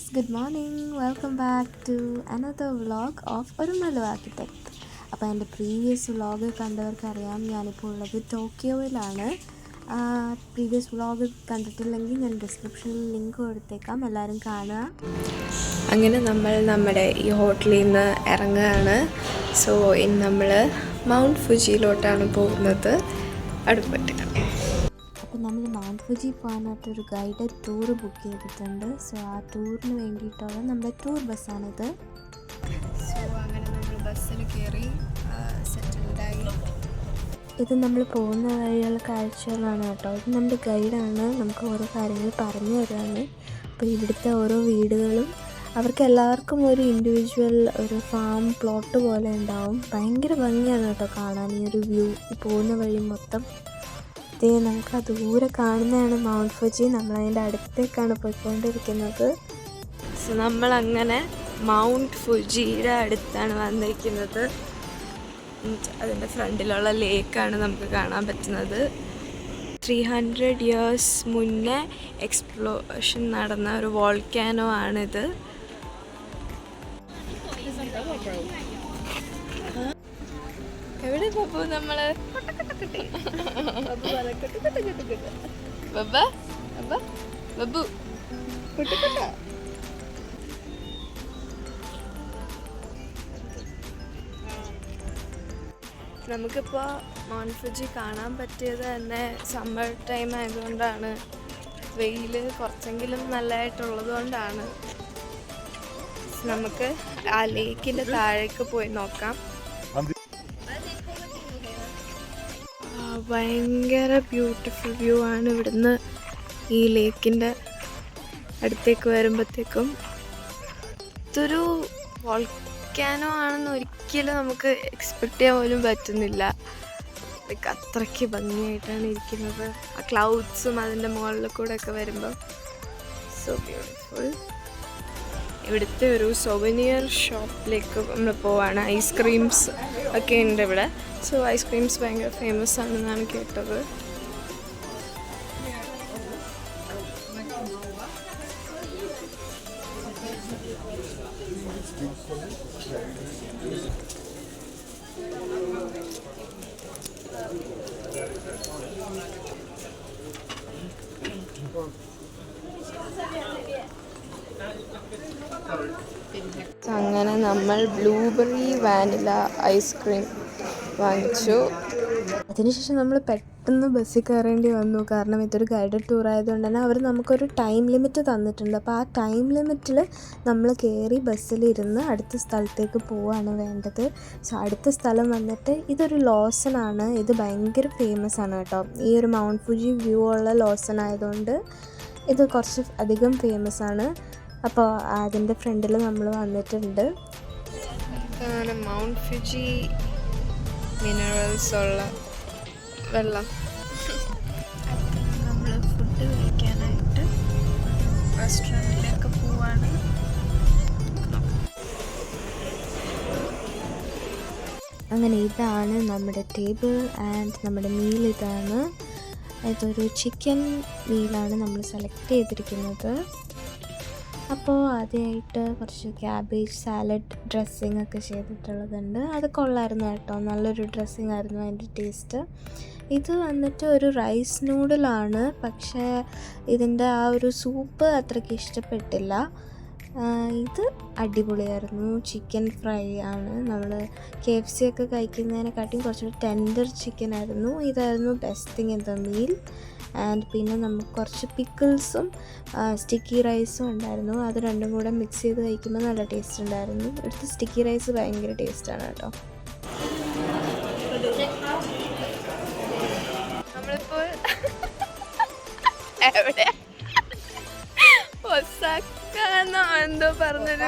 guys, good morning. Welcome back to another vlog of Orumelu Architect. അപ്പോൾ എൻ്റെ previous vlog കണ്ടവർക്കറിയാം ഞാനിപ്പോൾ ഉള്ളത് ടോക്കിയോയിലാണ്. Previous vlog കണ്ടിട്ടില്ലെങ്കിൽ ഞാൻ ഡിസ്ക്രിപ്ഷനിൽ ലിങ്ക് കൊടുത്തേക്കാം, എല്ലാവരും കാണുക. അങ്ങനെ നമ്മൾ നമ്മുടെ ഈ ഹോട്ടലിൽ നിന്ന് ഇറങ്ങുകയാണ്. സോ ഇന്ന് നമ്മൾ മൗണ്ട് ഫുജിയിലോട്ടാണ് പോകുന്നത്. അടുപ്പറ്റ് അപ്പോൾ നമ്മൾ മൗണ്ട് ഫുജി പോകാനായിട്ടൊരു ഗൈഡഡ് ടൂർ ബുക്ക് ചെയ്തിട്ടുണ്ട്. സോ ആ ടൂറിന് വേണ്ടിയിട്ടുള്ള നമ്മുടെ ടൂർ ബസ്സാണിത്. സോ അങ്ങനെ നമ്മൾ ബസ്സിൽ കയറി സെറ്റിൽഡായി. ഇത് നമ്മൾ പോകുന്ന വഴിയുള്ള കാഴ്ചകളാണ് കേട്ടോ. ഇത് നമ്മുടെ ഗൈഡാണ്, നമുക്ക് ഓരോ കാര്യങ്ങൾ പറഞ്ഞു തരുവാണ്. അപ്പോൾ ഇവിടുത്തെ ഓരോ വീടുകളും അവർക്ക് എല്ലാവർക്കും ഒരു ഇൻഡിവിജ്വൽ ഒരു ഫാം പ്ലോട്ട് പോലെ ഉണ്ടാവും. ഭയങ്കര ഭംഗിയാണ് കേട്ടോ കാണാൻ ഈ ഒരു വ്യൂ. പോകുന്ന വഴി മൊത്തം നമുക്ക് ആ ദൂരെ കാണുന്നതാണ് മൗണ്ട് ഫുജി. നമ്മളതിൻ്റെ അടുത്തേക്കാണ് പോയിക്കൊണ്ടിരിക്കുന്നത്. സോ നമ്മളങ്ങനെ മൗണ്ട് ഫുജിയുടെ അടുത്താണ് വന്നിരിക്കുന്നത്. അതിൻ്റെ ഫ്രണ്ടിലുള്ള ലേക്കാണ് നമുക്ക് കാണാൻ പറ്റുന്നത്. 300 years മുന്നേ എക്സ്പ്ലോഷൻ നടന്ന ഒരു വോൾക്കാനോ ആണിത്. എവിടെ പോപ്പു നമ്മള്? നമുക്കിപ്പോൾ മൗണ്ട് ഫുജി കാണാൻ പറ്റിയത് തന്നെ സമ്മർ ടൈം ആയതുകൊണ്ടാണ്. വെയിൽ കുറച്ചെങ്കിലും നല്ലതായിട്ടുള്ളത് കൊണ്ടാണ്. നമുക്ക് ആ ലേക്കിൻ്റെ താഴേക്ക് പോയി നോക്കാം. ഭയങ്കര ബ്യൂട്ടിഫുൾ വ്യൂ ആണ് ഇവിടുന്ന്. ഈ ലേക്കിൻ്റെ അടുത്തേക്ക് വരുമ്പോഴത്തേക്കും ഇതൊരു വോൾക്കാനോ ആണെന്ന് ഒരിക്കലും നമുക്ക് എക്സ്പെക്റ്റ് ചെയ്യാൻ പോലും പറ്റുന്നില്ല. ലൈക്ക് അത്രയ്ക്ക് ഭംഗിയായിട്ടാണ് ഇരിക്കുന്നത്. ആ ക്ലൗഡ്സും അതിൻ്റെ മുകളിൽ കൂടെ ഒക്കെ വരുമ്പോൾ സോ ബ്യൂട്ടിഫുൾ. ഇവിടുത്തെ ഒരു സൊവനിയർ ഷോപ്പിലേക്ക് നമ്മൾ പോവാണ്. ഐസ്ക്രീംസ് ഒക്കെ ഉണ്ട് ഇവിടെ. സോ ഐസ്ക്രീംസ് ഭയങ്കര ഫേമസ് ആണെന്നാണ് കേട്ടത്. അങ്ങനെ നമ്മൾ ബ്ലൂബെറി വാനില ഐസ്ക്രീം വാങ്ങിച്ചു. അതിനുശേഷം നമ്മൾ പെട്ടെന്ന് ബസ്സിൽ കയറേണ്ടി വന്നു. കാരണം ഇതൊരു ഗൈഡഡ് ടൂർ ആയതുകൊണ്ട് തന്നെ അവർ നമുക്കൊരു ടൈം ലിമിറ്റ് തന്നിട്ടുണ്ട്. അപ്പോൾ ആ ടൈം ലിമിറ്റിൽ നമ്മൾ കയറി ബസ്സിലിരുന്ന് അടുത്ത സ്ഥലത്തേക്ക് പോവുകയാണ് വേണ്ടത്. സോ അടുത്ത സ്ഥലം വന്നിട്ട് ഇതൊരു ലോസനാണ്. ഇത് ഭയങ്കര ഫേമസ് ആണ് കേട്ടോ. ഈ ഒരു മൗണ്ട് ഫുജി വ്യൂ ഉള്ള ലോസൻ ആയതുകൊണ്ട് ഇത് കുറച്ച് അധികം ഫേമസ് ആണ്. അപ്പോൾ അതിൻ്റെ ഫ്രണ്ടിൽ നമ്മൾ വന്നിട്ടുണ്ട്. മൗണ്ട് ഫുജി മിനറൽസ് ഉള്ള വെള്ളം. നമ്മൾ ഫുഡ് കഴിക്കാനായിട്ട് റെസ്റ്റോറൻറ്റിലേക്ക് പോവാണ്. അങ്ങനെ ഇതാണ് നമ്മുടെ ടേബിൾ ആൻഡ് നമ്മുടെ മീൽ. ഇതൊരു ചിക്കൻ മീലാണ് നമ്മൾ സെലക്ട് ചെയ്തിരിക്കുന്നത്. അപ്പോൾ ആദ്യമായിട്ട് കുറച്ച് ക്യാബേജ് സാലഡ് ഡ്രസ്സിങ് ഒക്കെ ചെയ്തിട്ടുള്ളതുണ്ട്. അത് കൊള്ളായിരുന്നു കേട്ടോ, നല്ലൊരു ഡ്രസ്സിങ് ആയിരുന്നു അതിൻ്റെ ടേസ്റ്റ്. ഇത് വന്നിട്ട് ഒരു റൈസ് നൂഡിലാണ്, പക്ഷേ ഇതിൻ്റെ ആ ഒരു സൂപ്പ് അത്രയ്ക്ക് ഇഷ്ടപ്പെട്ടില്ല. ഇത് അടിപൊളിയായിരുന്നു. ചിക്കൻ ഫ്രൈ ആണ്. നമ്മൾ KFC ഒക്കെ കഴിക്കുന്നതിനെക്കാട്ടിയും കുറച്ചുകൂടി ടെൻഡർ ചിക്കൻ ആയിരുന്നു. ഇതായിരുന്നു best thing in the meal. And പിന്നെ നമുക്ക് കുറച്ച് പിക്കിൾസും സ്റ്റിക്കി റൈസും ഉണ്ടായിരുന്നു. അത് രണ്ടും കൂടെ മിക്സ് ചെയ്ത് കഴിക്കുമ്പോൾ നല്ല ടേസ്റ്റ് ഉണ്ടായിരുന്നു. ഇവിടുത്തെ സ്റ്റിക്കി റൈസ് ഭയങ്കര ടേസ്റ്റാണ് കേട്ടോ. നമ്മളിപ്പോൾ എവിടെ ഒസാക്കന്നോ എന്തോ പറഞ്ഞൊരു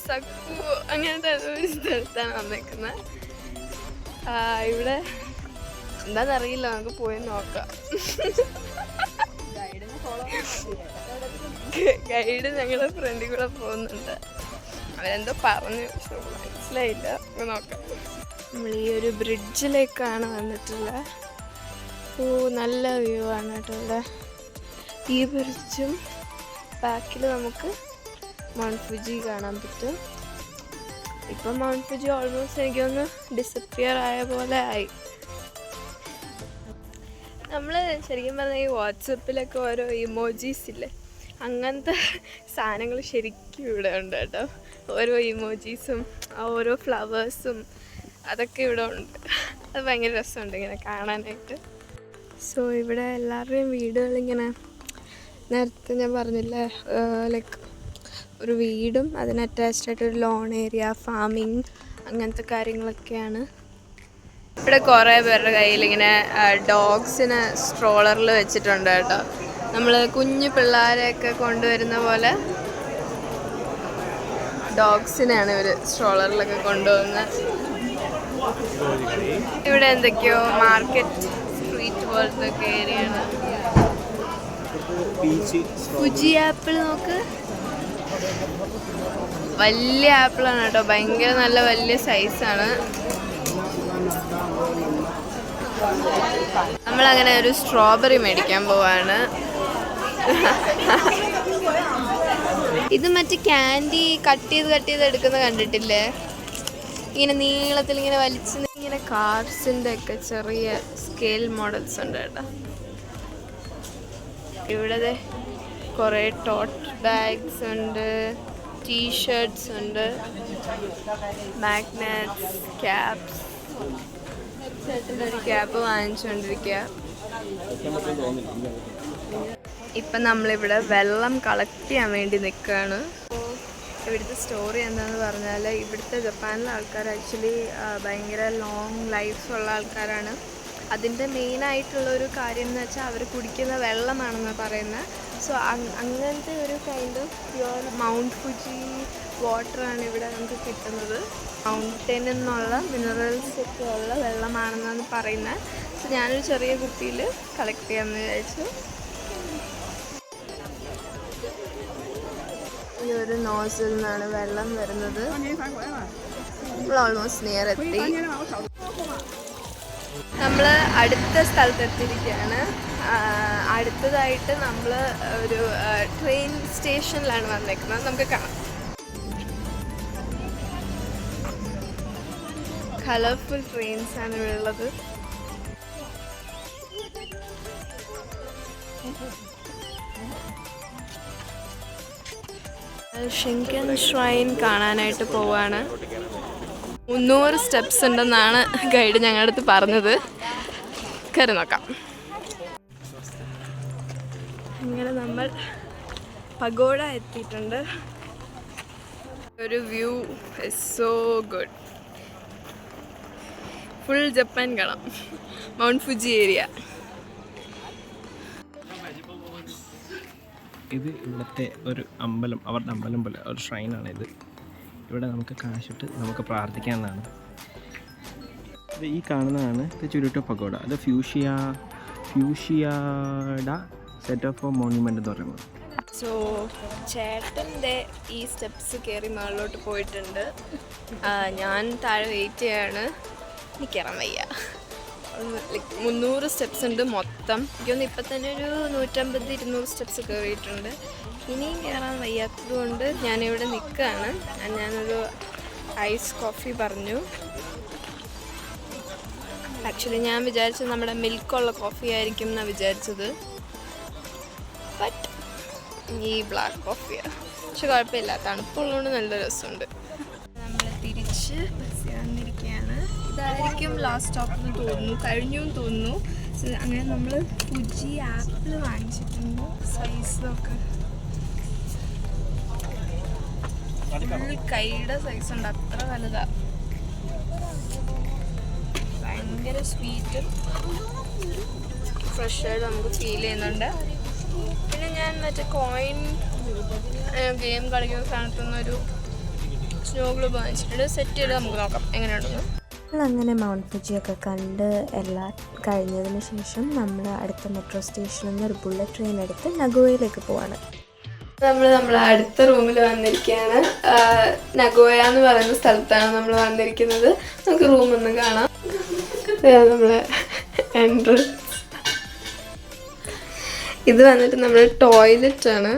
സക്കു അങ്ങനത്തെ ഒരു സ്ഥലത്താണ് വന്നേക്കുന്നത്. ഇവിടെ എന്താണെന്നറിയില്ല, നമുക്ക് പോയി നോക്കാം. ഗൈഡ് ഞങ്ങളുടെ ഫ്രണ്ടിൽ കൂടെ പോകുന്നുണ്ട്. അവരെന്തോ പറഞ്ഞു, മനസ്സിലായില്ല. നോക്കാം. നമ്മൾ ഈ ഒരു ബ്രിഡ്ജിലേക്കാണ് വന്നിട്ടുള്ളത്. നല്ല വ്യൂ ആണ് കേട്ടോ. ഈ ബ്രിഡ്ജും ബാക്കിൽ നമുക്ക് മൗണ്ട് ഫുജി കാണാൻ പറ്റും. ഇപ്പം മൗണ്ട് ഫുജി ഓൾമോസ്റ്റ് എനിക്കൊന്ന് ഡിസപ്പിയർ ആയ പോലെ ആയി. നമ്മൾ ശരിക്കും പറഞ്ഞാൽ ഈ വാട്സപ്പിലൊക്കെ ഓരോ ഇമോജീസ് ഇല്ലേ, അങ്ങനത്തെ സാധനങ്ങൾ ശരിക്കും ഇവിടെ ഉണ്ട് കേട്ടോ. ഓരോ ഇമോജീസും ഓരോ ഫ്ലവേഴ്സും അതൊക്കെ ഇവിടെ ഉണ്ട്. അത് ഭയങ്കര രസമുണ്ട് ഇങ്ങനെ കാണാനായിട്ട്. സോ ഇവിടെ എല്ലാവരുടെയും വീടുകളിങ്ങനെ നേരത്തെ ഞാൻ പറഞ്ഞില്ലേ, ലൈക്ക് ഒരു വീടും അതിന് അറ്റാച്ച്ഡ് ആയിട്ട് ഒരു ലോൺ ഏരിയ, ഫാമിങ്, അങ്ങനത്തെ കാര്യങ്ങളൊക്കെയാണ്. ഇവിടെ കുറേ പേരുടെ കയ്യിൽ ഇങ്ങനെ ഡോഗ്സിനെ സ്ട്രോളറിൽ വെച്ചിട്ടുണ്ട് കേട്ടോ. നമ്മൾ കുഞ്ഞു പിള്ളേരെയൊക്കെ കൊണ്ടുവരുന്ന പോലെ ഡോഗ്സിനെയാണ് ഇവർ സ്ട്രോളറിലൊക്കെ കൊണ്ടുപോകുന്നത്. ഇവിടെ എന്തൊക്കെയോ മാർക്കറ്റ് സ്ട്രീറ്റ് പോലത്തെ ഒക്കെ ഏരിയയാണ്. ഫുജി ആപ്പിൾ നോക്ക്, വലിയ ആപ്പിളാണ് കേട്ടോ, ഭയങ്കര നല്ല വലിയ സൈസാണ്. നമ്മളങ്ങനെ ഒരു സ്ട്രോബെറി മേടിക്കാൻ പോവാണ്. ഇത് മറ്റേ ക്യാൻഡി കട്ട് ചെയ്ത് എടുക്കുന്ന കണ്ടിട്ടില്ലേ, ഇങ്ങനെ നീളത്തിൽ ഇങ്ങനെ വലിച്ച്. ഇങ്ങനെ കാർസിൻ്റെ ഒക്കെ ചെറിയ സ്കെയിൽ മോഡൽസ് ഉണ്ട് കേട്ടോ. ഇവിടെ കുറേ ടോട്ട് ബാഗ്സ് ഉണ്ട്, ടീഷർട്ട്സ് ഉണ്ട്, മാഗ്നറ്റ്സ്, ക്യാപ്സ്. ചേട്ടനൊരു ക്യാപ്പ് വാങ്ങിച്ചുകൊണ്ടിരിക്കുക. ഇപ്പം നമ്മളിവിടെ വെള്ളം കളക്ട് ചെയ്യാൻ വേണ്ടി നിൽക്കുകയാണ്. ഇവിടുത്തെ സ്റ്റോറി എന്താണെന്ന് പറഞ്ഞാൽ, ഇവിടുത്തെ ജപ്പാനിലെ ആൾക്കാർ ആക്ച്വലി ഭയങ്കര ലോങ് ലൈഫ് ഉള്ള ആൾക്കാരാണ്. അതിൻ്റെ മെയിനായിട്ടുള്ളൊരു കാര്യം എന്ന് വെച്ചാൽ അവർ കുടിക്കുന്ന വെള്ളമാണെന്ന് പറയുന്നത്. സോ അങ്ങനത്തെ ഒരു kind of pure Mount Fuji വാട്ടറാണ് ഇവിടെ നമുക്ക് കിട്ടുന്നത്. മൗണ്ടനിൽ നിന്നുള്ള മിനറൽസ് ഒക്കെ ഉള്ള വെള്ളമാണെന്നാണ് പറയുന്നത്. സോ ഞാനൊരു ചെറിയ കുപ്പിയിൽ കളക്ട് ചെയ്യാമെന്ന് വിചാരിച്ചു. ഈ ഒരു നോസിൽ നിന്നാണ് വെള്ളം വരുന്നത്. നമ്മൾ ഓൾമോസ്റ്റ് നിയർ എത്തി. നമ്മൾ അടുത്ത സ്ഥലത്തെത്തിയിരിക്കുകയാണ്. അടുത്തതായിട്ട് നമ്മൾ ഒരു ട്രെയിൻ സ്റ്റേഷനിലാണ് വന്നേക്കുന്നത്. നമുക്ക് കാണാം. കളർഫുൾ ട്രെയിൻസാണ് ഇവിടെ ഉള്ളത്. ഷിങ്കൻ ഷ്രൈൻ കാണാനായിട്ട് പോവാണ്. 300 സ്റ്റെപ്സ് ഉണ്ടെന്നാണ് ഗൈഡ് ഞങ്ങളുടെ അടുത്ത് പറഞ്ഞത്. കയറി നോക്കാം. അങ്ങനെ നമ്മൾ പഗോഡ എത്തിയിട്ടുണ്ട്. ഒരു view is so good. Full Japan കാണാം. Mount Fuji area. ഇത് ഇവിടുത്തെ ഒരു അമ്പലം, അവരുടെ അമ്പലം പോലെ ഒരു ഷ്രൈനാണ് ഇത്. ഇവിടെ നമുക്ക് കാശിട്ട് നമുക്ക് പ്രാർത്ഥിക്കാവുന്നതാണ്. ഇത് ഈ കാണുന്നതാണ് ഇത് ചുരുട്ടോ പഗോഡ. അത് ഫ്യൂഷിയാഡ സെറ്റ് ഓഫ് മോണ്യുമെൻ്റ് എന്ന് പറയുന്നത്. സോ ചേട്ടൻ്റെ ഈ സ്റ്റെപ്സ് കയറി മുകളിലോട്ട് പോയിട്ടുണ്ട്. ഞാൻ താഴെ വെയിറ്റ് ചെയ്യാണ്. എനിക്ക് കയറാൻ വയ്യ. 300 സ്റ്റെപ്സ് ഉണ്ട് മൊത്തം. എനിക്കൊന്ന് ഇപ്പം തന്നെ ഒരു 150-200 സ്റ്റെപ്സ് കയറിയിട്ടുണ്ട്. ഇനിയും കയറാൻ വയ്യാത്തത് കൊണ്ട് ഞാനിവിടെ നിൽക്കുകയാണ്. ഞാനൊരു ഐസ് കോഫി പറഞ്ഞു. ആക്ച്വലി ഞാൻ വിചാരിച്ചത് നമ്മുടെ മിൽക്കുള്ള കോഫി ആയിരിക്കും എന്നാണ് വിചാരിച്ചത്. ബട്ട് ഈ ബ്ലാക്ക് കോഫിയാണ്. പക്ഷെ കുഴപ്പമില്ല, തണുപ്പുള്ളതുകൊണ്ട് നല്ല രസമുണ്ട്. നമ്മൾ തിരിച്ച് ബസ്സിൽ വന്നിരിക്കുകയാണ്. ഇതായിരിക്കും ലാസ്റ്റ് സ്റ്റോപ്പ് എന്ന് തോന്നുന്നു, കഴിഞ്ഞു എന്ന് തോന്നുന്നു. അങ്ങനെ നമ്മൾ ഫുജി ആപ്പിൾ വാങ്ങിച്ചിട്ടുണ്ട്. സൈസൊക്കെ ഫുള്ള് കൈയുടെ സൈസുണ്ട്, അത്ര വലുതാണ്. ഭയങ്കര സ്വീറ്റും ഫ്രഷായിട്ട് നമുക്ക് ഫീൽ ചെയ്യുന്നുണ്ട്. പിന്നെ ഞാൻ മറ്റേ കോയിൻ ഗെയിം കളിക്കുന്ന സ്ഥാനത്തുനിന്നൊരു സ്നോ ഗ്ലോബ് വാങ്ങിച്ചിട്ടുണ്ട്. സെറ്റ് ചെയ്ത് നമുക്ക് നോക്കാം എങ്ങനെയുണ്ടെന്ന്. നമ്മളങ്ങനെ മൗണ്ട് ഫുജിയൊക്കെ കണ്ട് എല്ലാം കഴിഞ്ഞതിന് ശേഷം നമ്മൾ അടുത്ത മെട്രോ സ്റ്റേഷനിൽ നിന്ന് ഒരു ബുള്ളറ്റ് ട്രെയിൻ എടുത്ത് നഗോയയിലേക്ക് പോവാണ്. നമ്മൾ അടുത്ത റൂമിൽ വന്നിരിക്കുകയാണ്. നഗോയ എന്ന് പറയുന്ന സ്ഥലത്താണ് നമ്മൾ വന്നിരിക്കുന്നത്. നമുക്ക് റൂം ഒന്ന് കാണാം. നമ്മളെ എൻട്രൻസ് ഇത് വന്നിട്ട് നമ്മുടെ ടോയ്ലറ്റാണ്.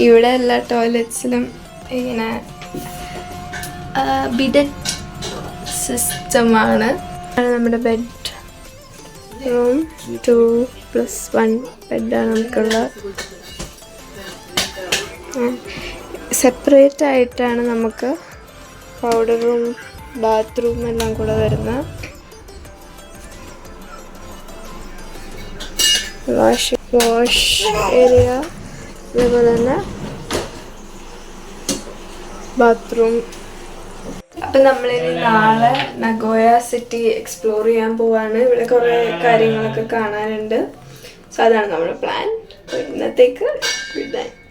ഇവിടെ എല്ലാ ടോയ്ലറ്റ്സിലും ഇങ്ങനെ ബിഡറ്റ് സിസ്റ്റമാണ്. നമ്മുടെ ബെഡ് റൂം 2+1 ബെഡാണ് നമുക്കുള്ളത്. സെപ്പറേറ്റ് ആയിട്ടാണ് നമുക്ക് പൗഡർ റൂം, ബാത്റൂം എല്ലാം കൂടെ വരുന്നത്. വാഷ് ഏരിയ, അതേപോലെ തന്നെ ബാത്റൂം. അപ്പം നമ്മളിനി നാളെ നഗോയ സിറ്റി എക്സ്പ്ലോർ ചെയ്യാൻ പോവാണ്. ഇവിടെ കുറേ കാര്യങ്ങളൊക്കെ കാണാനുണ്ട്. സോ അതാണ് നമ്മുടെ പ്ലാൻ. ഇന്നത്തേക്ക് ഗുഡ് നൈറ്റ്.